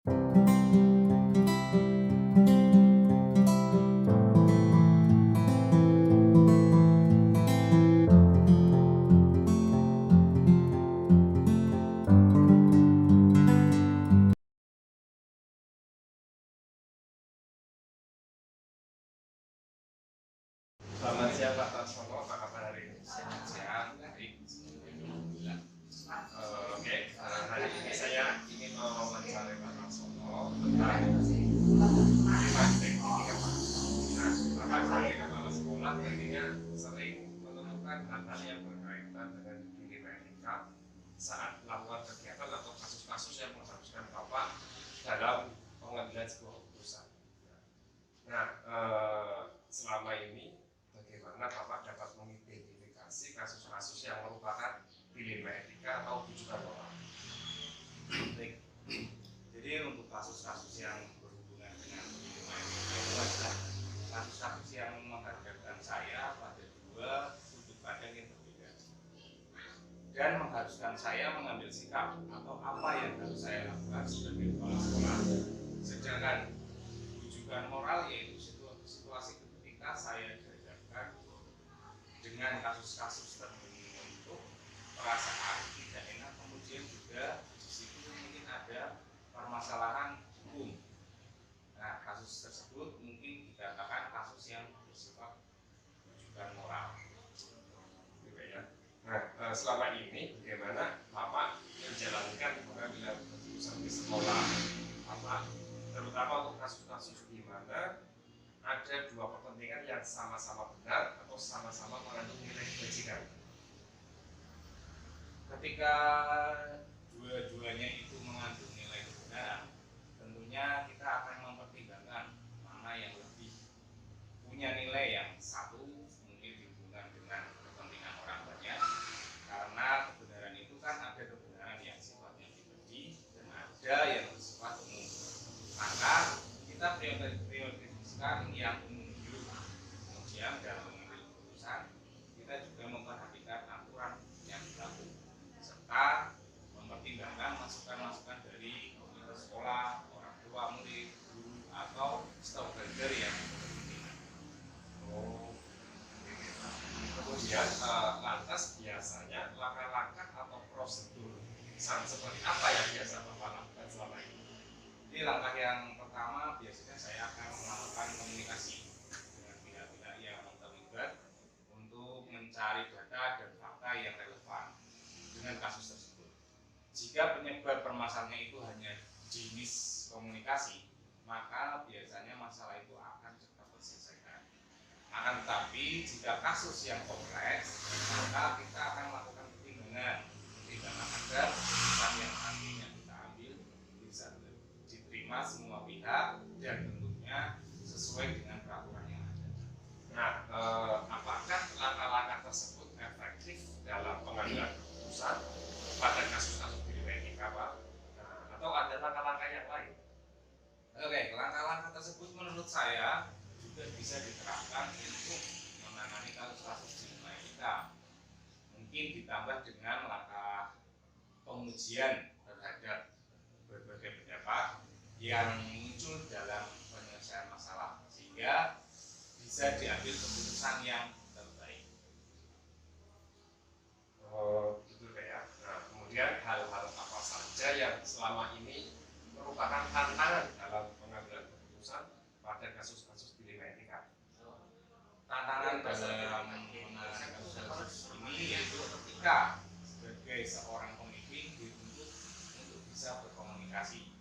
Selamat siang Pak Tarsono, apa kabar hari ini? Selamat siang, baik. Alhamdulillah. Oke, hari ini saya ingin mewawancara Pak Tarsono tentang lima teknik ya Pak. Nah, Bapak sebagai kepala sekolah tentunya sering menemukan hal-hal yang berkaitan dengan dilema etika saat melakukan kegiatan atau kasus-kasus yang mengharuskan Bapak dalam pengambilan sebuah keputusan. Nah, selama ini bagaimana Bapak dapat mengidentifikasi kasus-kasus yang merupakan dilema etika atau tujuan moral? Baik. Jadi untuk kasus-kasus yang berhubungan dengan dilema etika itu adalah kasus-kasus yang menghadapkan saya pada dua sudut pandang yang berbeda dan mengharuskan saya mengambil sikap atau apa yang harus saya lakukan sebagai kepala sekolah. Sedangkan tujuan moral yaitu situasi ketika saya dihadapkan dengan kasus-kasus terbentuk perasaan tidak enak, kemudian juga di situ mungkin ada permasalahan hukum. Nah, kasus tersebut mungkin dikatakan kasus yang bersifat rujukan moral. Gitu ya. Nah, selama ini bagaimana Bapak menjalankan pengambilan keputusan di sekolah Bapak, terutama untuk kasus-kasus di mana ada dua kepentingan yang sama-sama benar atau sama-sama mengandung nilai kebajikan. Ketika dua-duanya itu mengandung nilai kebenaran, tentunya kita akan mempertimbangkan mana yang lebih punya nilai yang satu mungkin dihubungkan dengan kepentingan orang banyak, karena kebenaran itu kan ada kebenaran yang sifatnya pribadi dan ada yang bersifat umum. Maka kita prioritaskan yang umum dulu. Kemudian dalam mengambil keputusan kita juga memperhatikan aturan yang berlaku serta mempertimbangkan masukan-masukan dari komunitas sekolah, orang tua murid, guru atau stakeholder yang berkepentingan. Kemudian lantas biasanya langkah-langkah atau prosedur seperti apa yang biasa Bapak lakukan selama ini? Jadi langkah yang pertama biasanya saya akan melakukan komunikasi dengan pihak-pihak yang terlibat untuk mencari data dan fakta yang relevan dengan kasus tersebut. Jika penyebab permasalahannya itu hanya jenis komunikasi, maka biasanya masalah itu akan cepat terselesaikan. Akan tetapi jika kasus yang kompleks, maka kita akan melakukan pertimbangan agar keputusan yang nantinya kita ambil bisa diterima semua pihak dan tentunya sesuai dengan peraturan yang ada. Nah, apakah langkah-langkah tersebut efektif dalam pengambilan keputusan pada kasus-kasus dilema etika, Pak? Atau ada langkah-langkah yang lain? Oke, langkah-langkah tersebut menurut saya juga bisa diterapkan untuk menangani kasus-kasus dilema etika. Mungkin ditambah dengan langkah pengujian terhadap berbagai pendapat yang muncul dalam penyelesaian masalah sehingga bisa diambil keputusan yang terbaik. Gitu ya. Nah, kemudian hal-hal apa saja yang selama ini merupakan tantangan dalam pengambilan keputusan pada kasus-kasus dilema etika? Tantangan dalam menangani kasus ini yaitu ketika sebagai seorang pemimpin dituntut untuk bisa berkomunikasi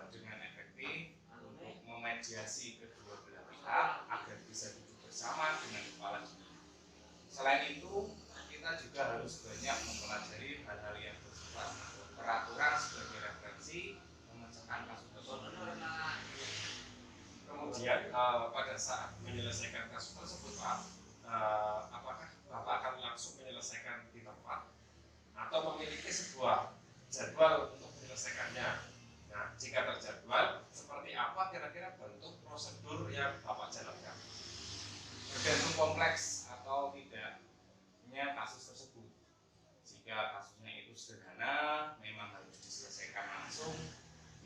dengan efektif untuk memediasi kedua belah pihak agar bisa duduk bersama dengan kepala diri. Selain itu, kita juga harus banyak mempelajari hal-hal yang bersifat peraturan sebagai referensi memecahkan kasus tersebut. Kemudian pada saat menyelesaikan kasus tersebut, Pak, apakah Bapak akan langsung menyelesaikan di tempat atau memiliki sebuah jadwal untuk menyelesaikannya? Nah, jika terjadwal, seperti apa kira-kira bentuk prosedur yang Bapak jalankan? Tergantung kompleks atau tidaknya kasus tersebut. Jika kasusnya itu sederhana, memang harus diselesaikan langsung,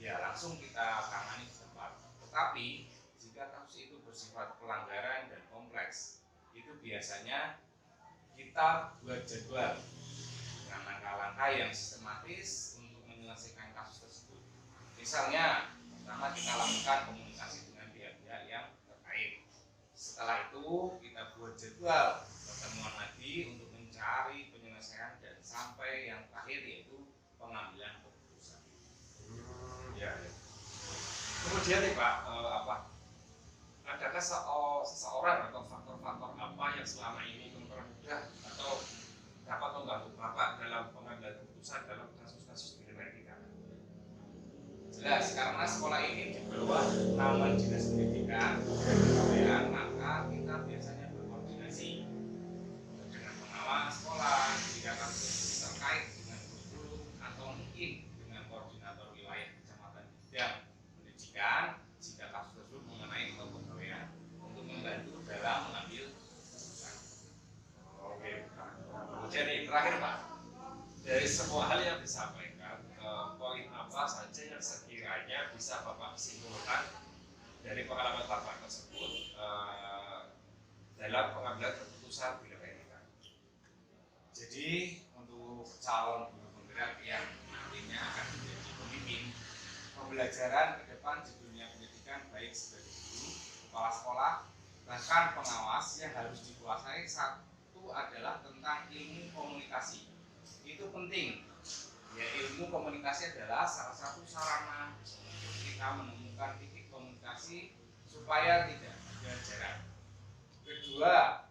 ya langsung langsung kita tangani cepat. Tetapi jika kasus itu bersifat pelanggaran dan kompleks, itu biasanya kita buat jadwal dengan langkah-langkah yang sistematis untuk menyelesaikan kasus tersebut. Misalnya, pertama kita lakukan komunikasi dengan pihak-pihak yang terkait. Setelah itu kita buat jadwal pertemuan lagi untuk mencari penyelesaian dan sampai yang terakhir yaitu pengambilan keputusan. Ya. Kemudian nih Pak, adakah seseorang atau faktor-faktor apa yang selama ini mempermudah atau dapat membantu Bapak dalam pengambilan keputusan dalam kasus-kasus etika? Jelas, karena sekolah ini di bawah naungan dinas pendidikan dan maka kita biasanya berkoordinasi dengan pengawas sekolah jika kasus terkait dengan guru atau mungkin dengan koordinator wilayah kecamatan bidang pendidikan jika kasus tersebut mengenai kepegawaian untuk membantu dalam mengambil keputusan. Oke Pak. Kemudian nih terakhir Pak, dari semua hal yang disampaikan, poin apa saja yang sekiranya bisa Bapak simpulkan dari pengalaman Bapak tersebut dalam pengambilan keputusan bidang etika? Jadi untuk calon guru penggerak yang nantinya akan menjadi pemimpin pembelajaran ke depan di dunia pendidikan baik sebagai guru, kepala sekolah, bahkan pengawas yang harus dikuasai satu adalah tentang ilmu komunikasi. Itu penting. Ya, ilmu komunikasi adalah salah satu sarana untuk kita menemukan titik komunikasi supaya tidak ada jarak. Kedua,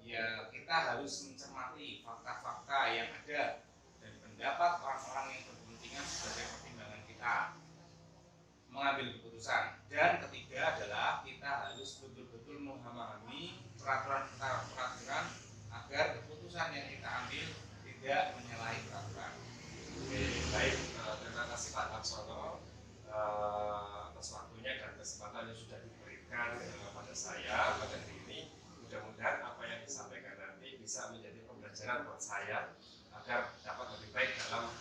ya kita harus mencermati fakta-fakta yang ada dan pendapat orang-orang yang berkepentingan sebagai pertimbangan kita mengambil keputusan. Dan ketiga adalah kita harus betul-betul memahami peraturan agar keputusan yang kita ambil tidak menyalahi peraturan. Oke, baik. Terima kasih Pak Laksono atas waktunya dan kesempatan yang sudah diberikan pada saya pada hari ini. Mudah-mudahan apa yang disampaikan nanti bisa menjadi pembelajaran buat saya agar dapat lebih baik dalam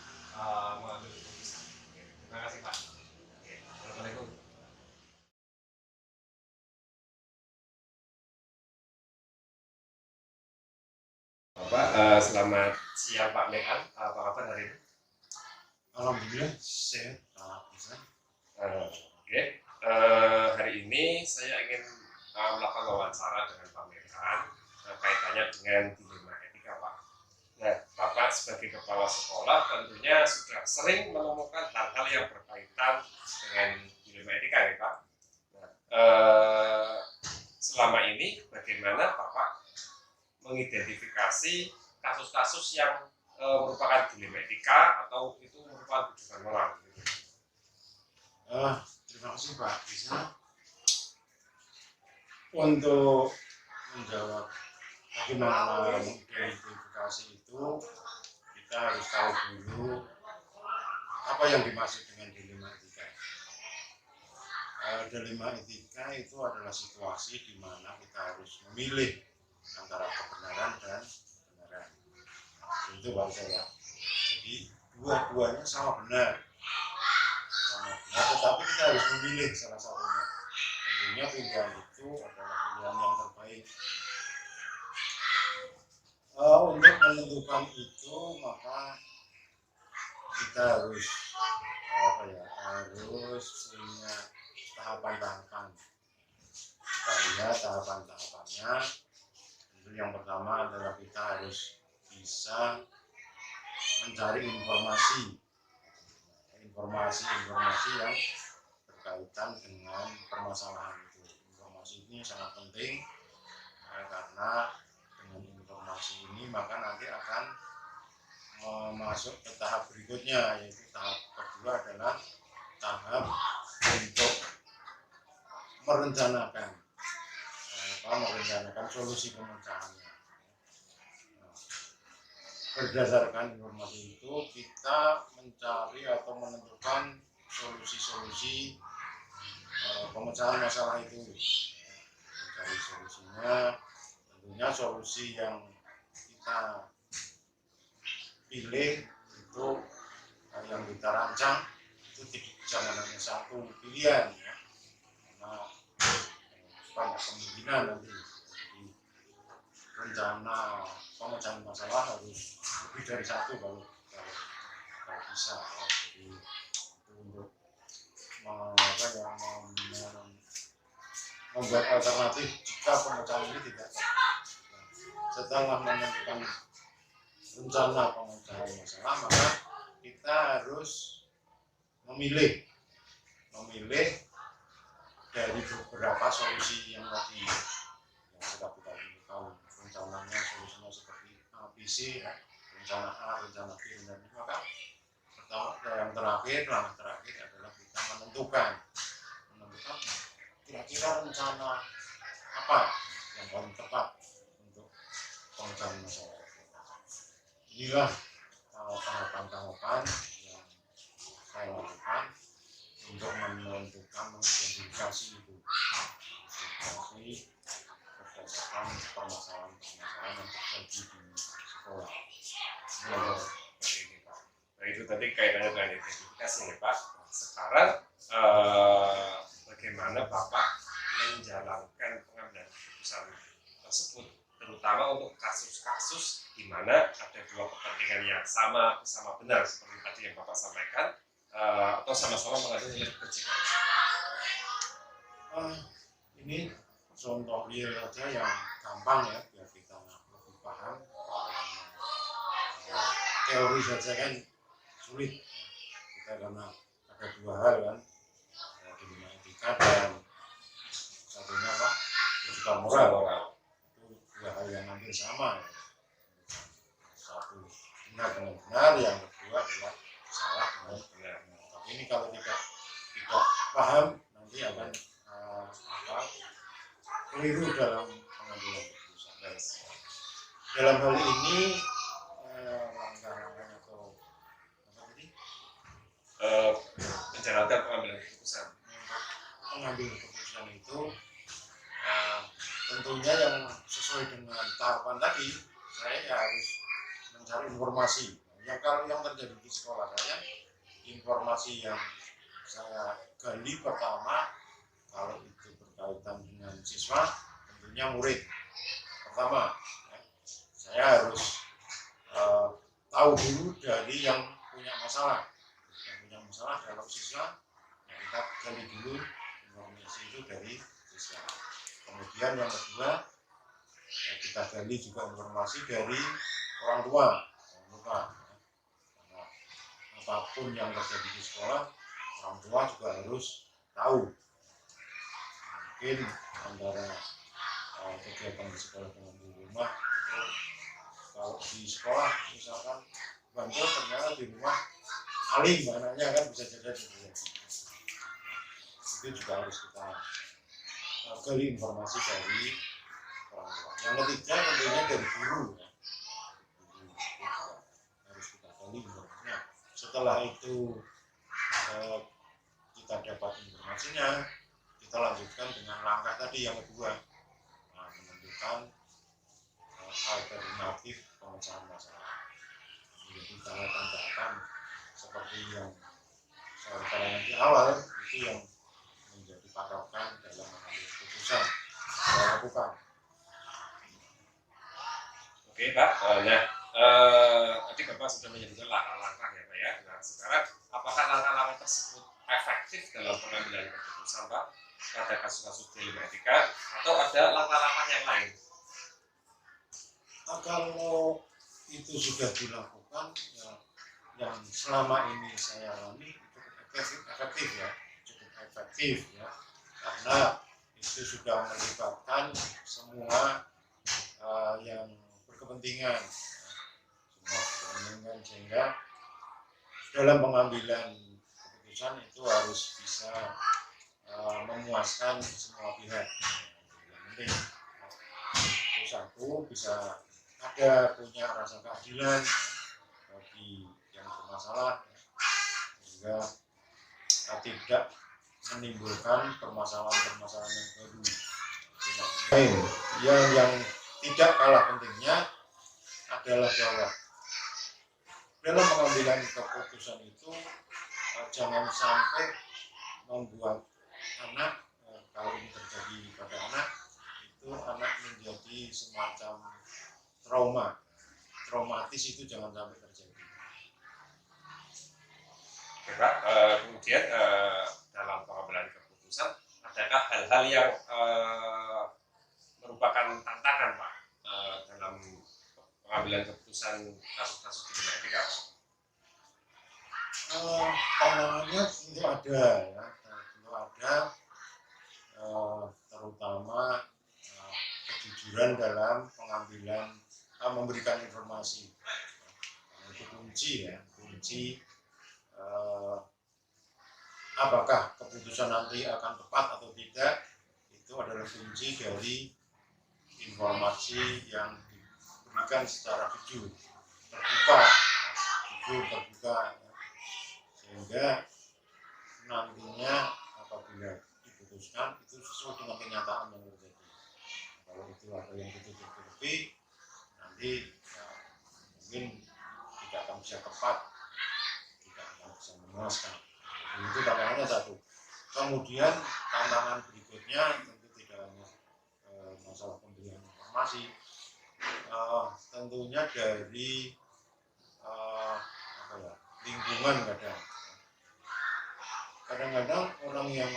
mengambil keputusan. Terima kasih Pak. Assalamualaikum. Bapak, selamat siang Pak Mekan. Apa kabar hari ini? Alhamdulillah sehat. Oke. Hari ini saya ingin melakukan wawancara dengan Pak Mekan kaitannya dengan dilema etika Pak. Nah, Bapak sebagai kepala sekolah tentunya sudah sering menemukan hal-hal yang berkaitan dengan dilema etika ya Pak. Nah, selama ini bagaimana Bapak mengidentifikasi kasus-kasus yang merupakan dilema etika atau itu merupakan kejutan moral? Terima kasih Pak. Bisa untuk menjawab bagaimana mengidentifikasi itu, kita harus tahu dulu apa yang dimaksud dengan dilema etika. Dilema etika itu adalah situasi di mana kita harus memilih antara kebenaran dan kebenaran. Itu baru saya. Jadi dua-duanya sama benar, tetapi kita harus memilih salah satunya. Tentunya pilihan itu adalah pilihan yang terbaik. Untuk menentukan itu maka kita harus harus punya tahapan-tahapan. Kita lihat tahapan-tahapannya. Yang pertama adalah kita harus bisa mencari informasi yang berkaitan dengan permasalahan itu. Informasi ini sangat penting karena dengan informasi ini maka nanti akan masuk ke tahap berikutnya, yaitu tahap kedua adalah tahap untuk merencanakan solusi pemecahannya. Berdasarkan informasi itu kita mencari atau menentukan solusi-solusi pemecahan masalah itu. Mencari solusinya, tentunya solusi yang kita pilih itu yang kita rancang itu jangan hanya satu pilihan ya, karena banyak kemungkinan nanti. Jadi rencana pemecahan masalah harus lebih dari satu kalau bisa ya. Jadi itu untuk membuat alternatif jika pemecahan ini tidak setelah menentukan rencana pemecahan masalah, maka kita harus memilih dari beberapa solusi yang tadi yang sudah kita tahu rencananya, solusinya seperti ABC ya, rencana A, rencana B, dan maka yang terakhir adalah kita menentukan kira-kira rencana apa yang paling tepat untuk pemecahan masalah. Inilah tahapan-tahapan yang saya lakukan untuk menentukan mengidentifikasi itu, berdasarkan permasalahan-permasalahan yang terjadi di sekolah. Nah itu tadi kaitannya dengan identifikasi ya Pak. Sekarang bagaimana Bapak menjalankan pengambilan keputusan tersebut, terutama untuk kasus-kasus di mana ada dua kepentingan yang sama benar seperti tadi yang Bapak sampaikan, atau sama-sama mengandung nilai kebajikan. Ini contoh real aja yang gampang ya, biar kita lebih paham. Teori saja kan sulit, kita karena ada dua hal kan, di dunia etika dan satunya apa, etika moral. Itu dua hal yang hampir sama ya. Satu benar dengan benar, yang kedua adalah salah dengan benar. Tapi ini kalau tidak paham nanti akan keliru dalam pengambilan keputusan. Dalam hal ini langkah-langkah atau apa tadi? Menjalankan pengambilan keputusan. Mengambil keputusan itu tentunya yang sesuai dengan tahapan tadi, saya harus mencari informasi. Kalau yang terjadi di sekolah saya, informasi yang saya gali pertama, kalau itu berkaitan dengan siswa, tentunya murid. Pertama, saya harus tahu dulu dari yang punya masalah. Yang punya masalah kalau siswa, ya kita gali dulu informasi itu dari siswa. Kemudian yang kedua, ya kita gali juga informasi dari orang tua. Jangan lupa, karena apapun yang terjadi di sekolah, orang tua juga harus tahu. Mungkin antara kegiatan di sekolah dengan di rumah itu, kalau di sekolah misalkan bantu, ternyata di rumah alim anaknya kan bisa jadi itu juga harus kita gali informasi dari orang tua. Yang ketiga tentunya dari guru ya. Harus kita gali informasinya. Setelah itu kita dapat informasinya, kita lanjutkan dengan langkah tadi yang kedua, menentukan alternatif pemecahan masalah. Jadi tahapan-tahapan seperti yang saya terangkan di awal itu yang menjadi patokan dalam mengambil keputusan saya lakukan. Oke Pak, tadi Bapak sudah menyebutkan langkah-langkah ya Pak ya. Nah sekarang apakah langkah-langkah tersebut efektif dalam pengambilan keputusan Pak pada kasus-kasus dilema etika, atau ada langkah-langkah yang lain? Kalau itu sudah dilakukan, ya, yang selama ini saya alami cukup efektif ya, karena itu sudah melibatkan semua yang berkepentingan, sehingga dalam pengambilan keputusan itu harus bisa memuaskan semua pihak. Yang penting itu satu, bisa ada punya rasa keadilan bagi yang bermasalah, sehingga tidak menimbulkan permasalahan-permasalahan yang baru. Yang tidak kalah pentingnya adalah bahwa dalam pengambilan keputusan itu jangan sampai membuat anak, kalau ini terjadi pada anak, itu anak menjadi semacam traumatis, itu jangan sampai terjadi. Oke, Pak. Kemudian dalam pengambilan keputusan, adakah hal-hal yang merupakan tantangan, Pak, dalam pengambilan keputusan kasus-kasus kriminal etika? Tantangannya tentu ada, ya, tentu ada, terutama kejujuran dalam pengambilan, memberikan informasi. Itu kunci, ya, kunci. Apakah keputusan nanti akan tepat atau tidak, itu adalah kunci dari informasi yang diberikan secara jujur, terbuka, ya. Sehingga nantinya apabila diputuskan itu sesuai dengan kenyataan yang terjadi. Kalau itu ada yang ditutup-tutupi, nanti ya, mungkin tidak akan bisa tepat, tidak akan bisa memuaskan. Itu tantangannya satu. Kemudian tantangan berikutnya tentu tidak hanya masalah pemberian informasi, tentunya dari lingkungan. Kadang-kadang orang yang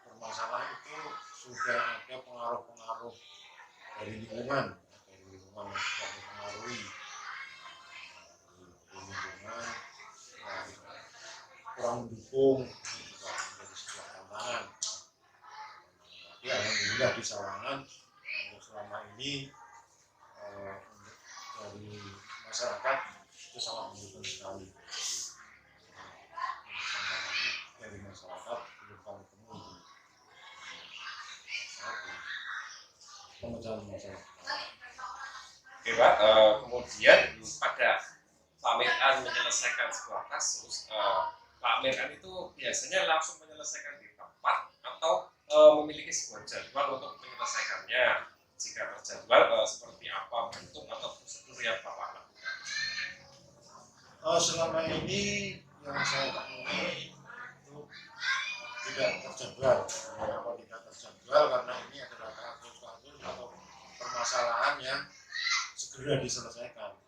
bermasalah itu sudah ada pengaruh-pengaruh dari lingkungan yang sudah mempengaruhi, dari lingkungan yang kurang mendukung, itu juga menjadi sebuah tantangan. Tapi alhamdulillah di Sawangan untuk selama ini untuk dari masyarakat itu sangat mendukung sekali. Dari masyarakat belum kami temui pemecahan masalah. Oke, Pak. Kemudian pada Pak Mir'an menyelesaikan sebuah kasus, Pak Mir'an itu biasanya langsung menyelesaikan di tempat atau memiliki sebuah jadwal untuk menyelesaikannya? Jika terjadwal, seperti apa bentuk atau prosedur yang Bapak lakukan? Selama ini yang saya temui itu tidak terjadwal. Kenapa tidak terjadwal? Karena ini adalah kasus-kasus atau permasalahan yang segera diselesaikan.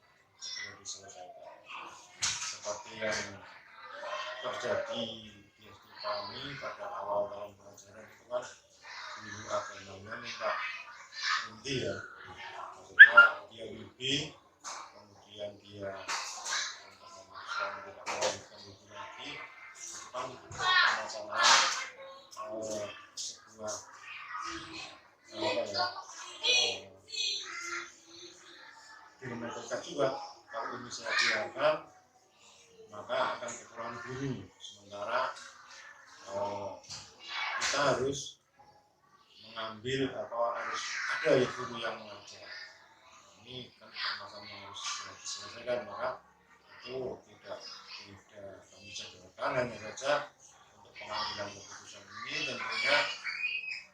Seperti yang terjadi di SD kami pada awal tahun pelajaran itu kan, guru agamanya minta berhenti, ya, maksudnya dia WB, kemudian dia untuk memaksa tidak melanjutkan WB lagi, itu kan permasalahan sebuah dilematika juga. Kalau ini saya biarkan, maka akan kekurangan guru. Sementara kita harus mengambil atau harus ada guru yang mengajar. Ini kan permasalahan yang harus diselesaikan, maka itu tidak kami jadwalkan. Hanya saja untuk pengambilan keputusan ini tentunya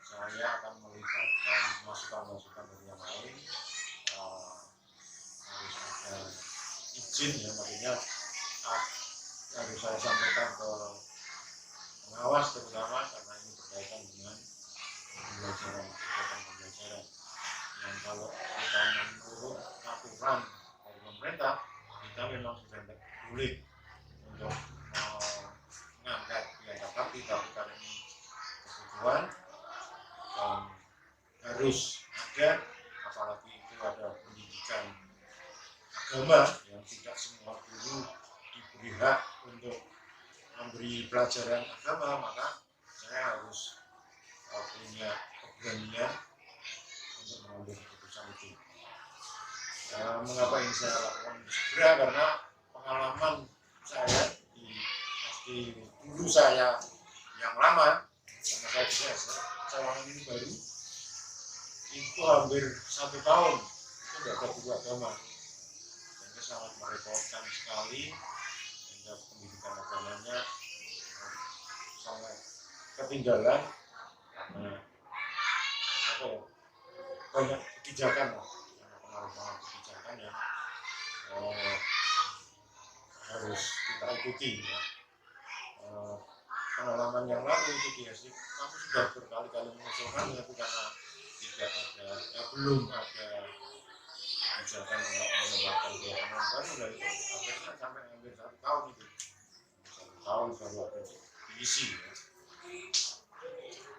saya akan melibatkan masukan-masukan dari yang lain. Harus ada izin, ya, maksudnya harus saya sampaikan ke pengawas terutama, karena ini berkaitan dengan kegiatan pembelajaran yang kalau kita menurut aturan dari pemerintah, kita memang sudah tidak boleh untuk mengangkat, ya, tapi karena ini kebutuhan dan harus ada, apalagi itu ada pendidikan agama yang tidak semua guru diberi hak untuk memberi pelajaran agama, maka saya harus punya keberanian untuk mengambil keputusan itu. Mengapa ini saya lakukan segera? Karena pengalaman saya di SD dulu saya yang lama, karena saya juga Sawangan ini baru, itu hampir 1 tahun itu tidak ada guru agama, sehingga sangat merepotkan sekali, sehingga pendidikan agamanya sangat ketinggalan karena banyak kebijakan, pengaruh kebijakan yang harus kita ikuti, ya. pengalaman yang lalu itu dia sih, kami sudah berkali-kali mengusulkan, tapi karena tidak ada, belum ada kebijakan untuk mengembangkan keyakinan baru, dan itu akhirnya sampai hampir 1 tahun itu, 1 tahun baru ada diisi ya.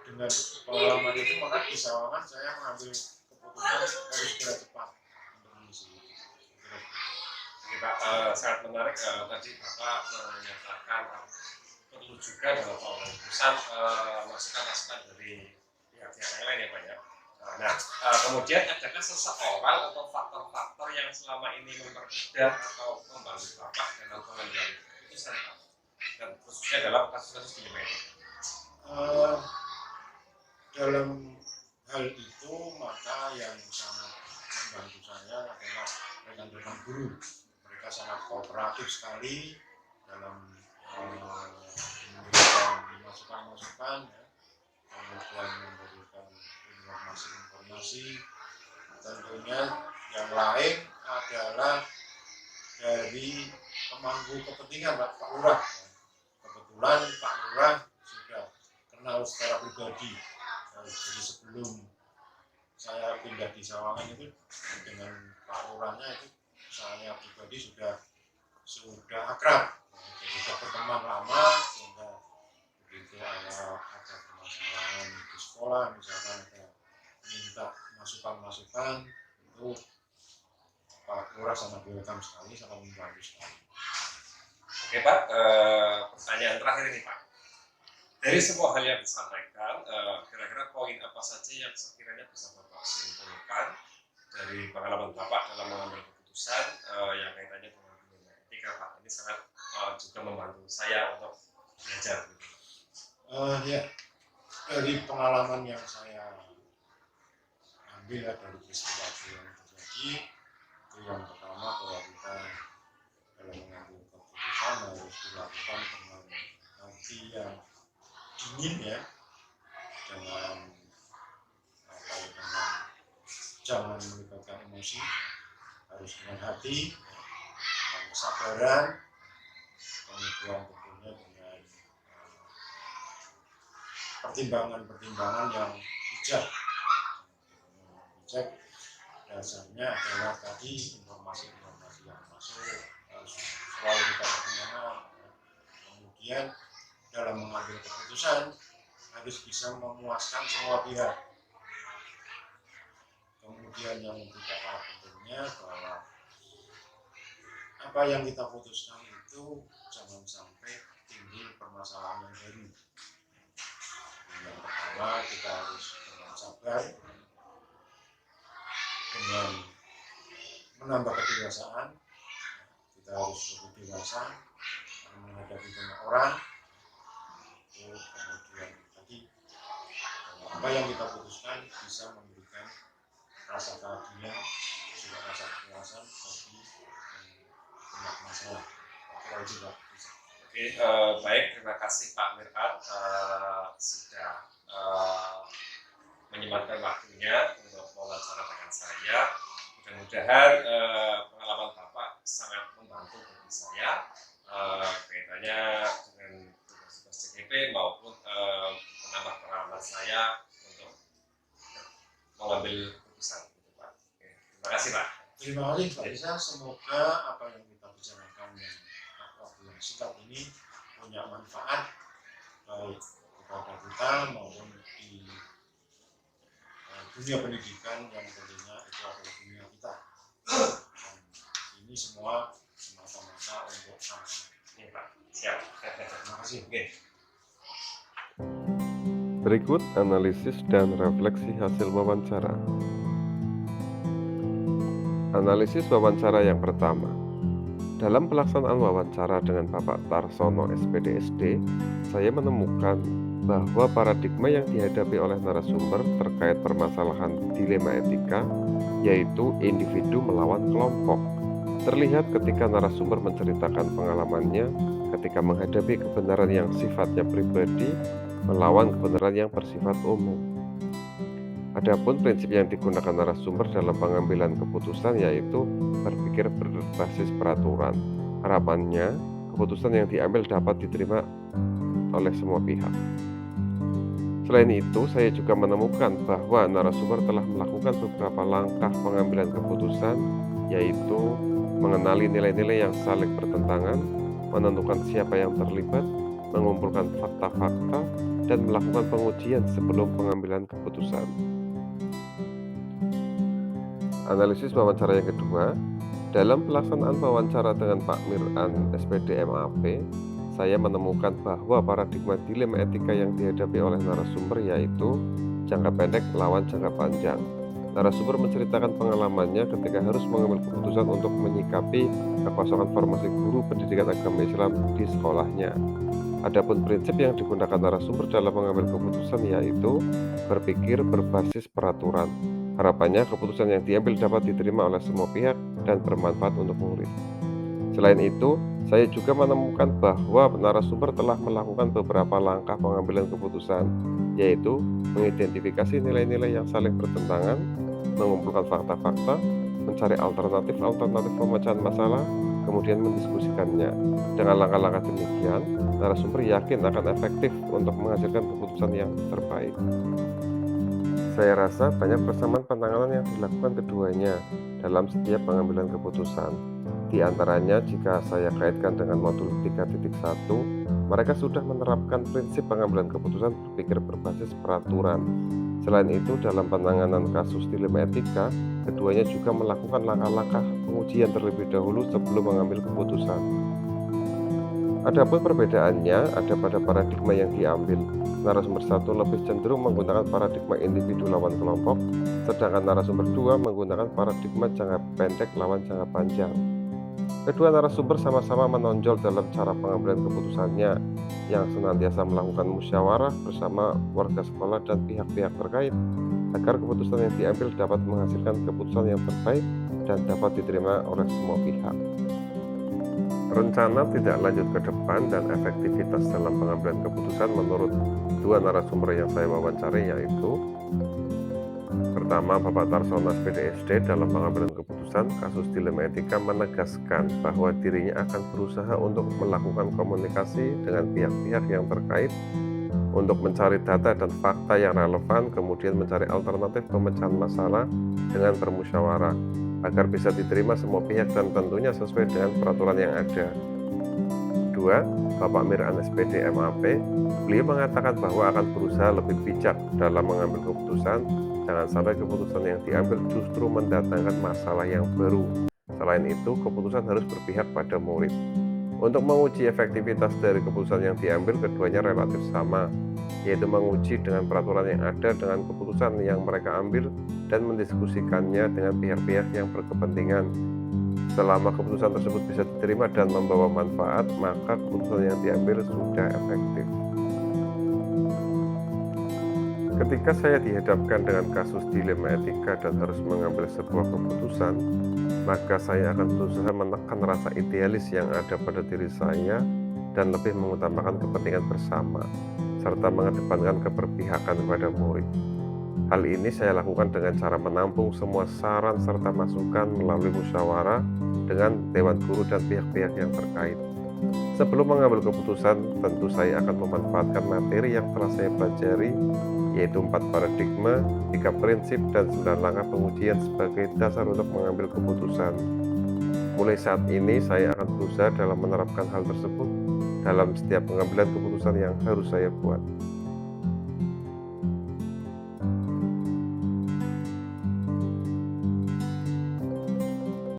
Dengan pengalaman itu maka di Sawangan saya mengambil keputusan harus segera cepat untuk mengisi. Oke Pak, sangat menarik tadi Bapak menyatakan perlu juga dalam pengurusan masukan-masukan dari pihak-pihak yang lain ya Pak ya. Nah, kemudian adakah seseorang atau faktor-faktor yang selama ini mempermudah atau membantu Bapak dalam pengambilan keputusan Pak? Dan khususnya dalam kasus-kasus di dalam hal itu maka yang sangat membantu saya adalah rekan-rekan guru. Mereka sangat kooperatif sekali dalam memberikan masukan-masukan, ya, kemudian memberikan informasi-informasi. Tentunya yang lain adalah dari pemangku kepentingan Pak Lurah. Kebetulan Pak Lurah sudah kenal secara pribadi. Jadi sebelum saya pindah di Sawangan itu dengan Pak Lurahnya itu saya pribadi sudah akrab. Jadi sudah berteman lama, sehingga begitu ada permasalahan di sekolah, misalkan ada minta masukan-masukan, itu Pak Lurah sangat welcome sekali, sangat membantu sekali. Oke Pak, pertanyaan terakhir ini Pak. Dari semua hal yang disampaikan, kira-kira poin apa saja yang sekiranya bisa Bapak simpulkan dari pengalaman Bapak dalam mengambil keputusan yang kaitannya dengan dunia etika Pak? Ini sangat juga membantu saya untuk belajar. Ya, dari pengalaman yang saya ambil dari peristiwa yang terjadi, itu yang pertama bahwa kita dalam mengambil keputusan harus dilakukan dengan hati yang dingin ya, jangan melibatkan emosi, harus dengan hati, dengan kesabaran, kemudian tentunya dengan pertimbangan-pertimbangan yang bijak. Dasarnya adalah tadi informasi-informasi yang masuk harus selalu kita pertimbangkan. Kemudian dalam mengambil keputusan harus bisa memuaskan semua pihak. Kemudian yang tidak kalah pentingnya bahwa apa yang kita putuskan itu jangan sampai timbul permasalahan yang baru. Yang pertama, kita harus dengan sabar, dengan menambah kedewasaan. Kita harus lebih dewasa menghadapi banyak orang. Kemudian tadi apa yang kita putuskan bisa memberikan rasa keadilan, juga rasa kepuasan bagi banyak masalah. Kalau juga bisa. Oke, baik, terima kasih Pak Mir'at sudah menyempatkan waktunya untuk wawancara dengan saya. Mudah-mudahan pengalaman Bapak sangat membantu bagi saya kaitannya dengan tugas-tugas CGP maupun menambah pengalaman saya untuk mengambil keputusan. Pak. Oke, terima kasih Pak. Terima kasih Pak Isa, semoga apa yang kita bicarakan yang singkat ini punya manfaat baik kepada kita maupun di dunia pendidikan yang tentunya itu adalah dunia kita. Dan ini semua semata-mata untuk sama. Ini Pak, siap. Terima kasih. Oke. Berikut analisis dan refleksi hasil wawancara. Analisis wawancara yang pertama. Dalam pelaksanaan wawancara dengan Bapak Tarsono SPDSD, saya menemukan bahwa paradigma yang dihadapi oleh narasumber terkait permasalahan dilema etika, yaitu individu melawan kelompok, terlihat ketika narasumber menceritakan pengalamannya ketika menghadapi kebenaran yang sifatnya pribadi melawan kebenaran yang bersifat umum. Adapun prinsip yang digunakan narasumber dalam pengambilan keputusan yaitu berpikir berbasis peraturan. Harapannya, keputusan yang diambil dapat diterima oleh semua pihak. Selain itu, saya juga menemukan bahwa narasumber telah melakukan beberapa langkah pengambilan keputusan, yaitu mengenali nilai-nilai yang saling bertentangan, menentukan siapa yang terlibat, mengumpulkan fakta-fakta, dan melakukan pengujian sebelum pengambilan keputusan. Analisis wawancara yang kedua, dalam pelaksanaan wawancara dengan Pak Miran SPD MAP, saya menemukan bahwa paradigma dilema etika yang dihadapi oleh narasumber yaitu jangka pendek lawan jangka panjang. Narasumber menceritakan pengalamannya ketika harus mengambil keputusan untuk menyikapi kekosongan formasi guru pendidikan agama Islam di sekolahnya. Adapun prinsip yang digunakan narasumber dalam mengambil keputusan yaitu berpikir berbasis peraturan. Harapannya keputusan yang diambil dapat diterima oleh semua pihak dan bermanfaat untuk murid. Selain itu, saya juga menemukan bahwa narasumber telah melakukan beberapa langkah pengambilan keputusan, yaitu mengidentifikasi nilai-nilai yang saling bertentangan, mengumpulkan fakta-fakta, mencari alternatif pemecahan masalah, kemudian mendiskusikannya. Dengan langkah-langkah demikian, narasumber yakin akan efektif untuk menghasilkan keputusan yang terbaik. Saya rasa banyak persamaan penanganan yang dilakukan keduanya dalam setiap pengambilan keputusan. Di antaranya, jika saya kaitkan dengan modul 3.1, mereka sudah menerapkan prinsip pengambilan keputusan berpikir berbasis peraturan. Selain itu, dalam penanganan kasus dilema etika, keduanya juga melakukan langkah-langkah pengujian terlebih dahulu sebelum mengambil keputusan. Adapun perbedaannya ada pada paradigma yang diambil. Narasumber 1 lebih cenderung menggunakan paradigma individu lawan kelompok, sedangkan narasumber 2 menggunakan paradigma jangka pendek lawan jangka panjang. Kedua narasumber sama-sama menonjol dalam cara pengambilan keputusannya, yang senantiasa melakukan musyawarah bersama warga sekolah dan pihak-pihak terkait, agar keputusan yang diambil dapat menghasilkan keputusan yang terbaik dan dapat diterima oleh semua pihak. Rencana tidak lanjut ke depan dan efektivitas dalam pengambilan keputusan menurut dua narasumber yang saya wawancari yaitu: pertama, Bapak Tarsono SPD SD dalam pengambilan keputusan kasus dilema etika menegaskan bahwa dirinya akan berusaha untuk melakukan komunikasi dengan pihak-pihak yang terkait untuk mencari data dan fakta yang relevan, kemudian mencari alternatif pemecahan masalah dengan bermusyawarah agar bisa diterima semua pihak dan tentunya sesuai dengan peraturan yang ada. Kedua, Bapak Miran SPD MAP, beliau mengatakan bahwa akan berusaha lebih bijak dalam mengambil keputusan. Jangan sampai keputusan yang diambil justru mendatangkan masalah yang baru. Selain itu, keputusan harus berpihak pada murid. Untuk menguji efektivitas dari keputusan yang diambil, keduanya relatif sama, yaitu menguji dengan peraturan yang ada dengan keputusan yang mereka ambil dan mendiskusikannya dengan pihak-pihak yang berkepentingan. Selama keputusan tersebut bisa diterima dan membawa manfaat, maka keputusan yang diambil sudah efektif. Ketika saya dihadapkan dengan kasus dilema etika dan harus mengambil sebuah keputusan, maka saya akan berusaha menekan rasa idealis yang ada pada diri saya dan lebih mengutamakan kepentingan bersama, serta mengedepankan keberpihakan kepada murid. Hal ini saya lakukan dengan cara menampung semua saran serta masukan melalui musyawarah dengan Dewan Guru dan pihak-pihak yang terkait. Sebelum mengambil keputusan, tentu saya akan memanfaatkan materi yang telah saya pelajari, yaitu 4 paradigma, 3 prinsip, dan 9 langkah pengujian sebagai dasar untuk mengambil keputusan. Mulai saat ini, saya akan berusaha dalam menerapkan hal tersebut dalam setiap pengambilan keputusan yang harus saya buat.